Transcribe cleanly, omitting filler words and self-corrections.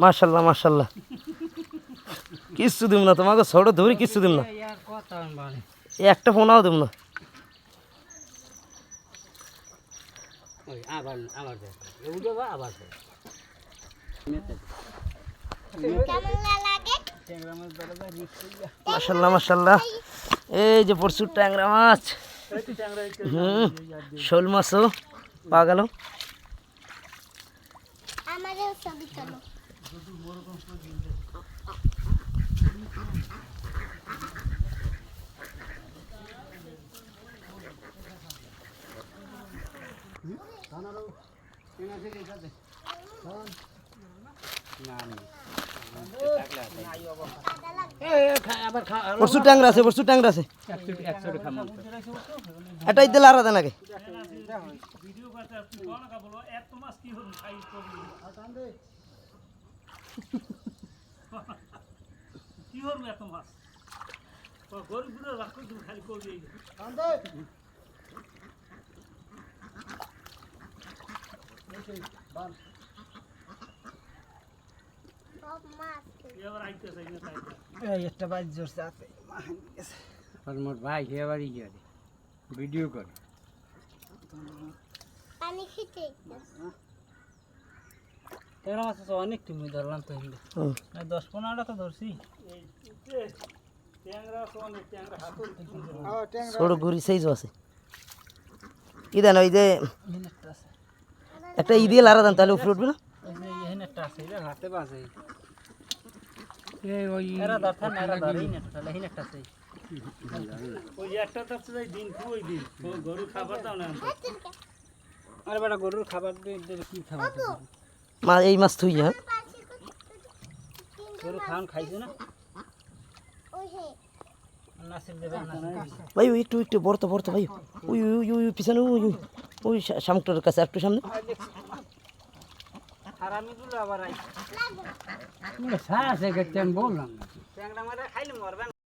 মাশাল্লাহ মাশাল্লাহ কিচ্ছু দিব না তোমাকে ছোট ধরি কিচ্ছু দিব না একটা ফোনাও দিব না মাশাল্লাহ মাশাল্লাহ এই যে প্রচুর ট্যাংরা মাছ শোল মাছও পাওয়া গেল প্রচুর ট্যাংরা আছে প্রচুর ট্যাংরা আছে এটাই দিলে আর দেন আগে একটা বাইক জোরছে আছে মোট ভাই এবারই গিয়ে ভিডিও করে পানি খেতে ট্যাংরা মাছ তো অনেক তুমি ধরলাম তো 10-15টা তো ধরছি ছোট ঘুরি সাইজ আছে ই দেন ওই যে একটা ই দিয়ে লারা দেন তাহলে উপরে উঠবে না হাতে বাজে ওই এরা দরকার না এরা ধরেই না তাহলে হিন একটা আছে ওই একটা তো দিন কই দিন গরু খাবার দাও না আরে বড় গরুর খাবার দিয়ে কি খাবার মা এই মাছ থুই হ্যাঁ গরু খান খাইছে না ওই হে নাসির দেবে না ভাই ওই একটু বড় তো ভাই ওই পিছনে ওই সামটার কাছে একটু সামনে হারামিগুলো আবার আই সারা সে গেছেন বললাম ট্যাংরা মারা খাইলে মরবেন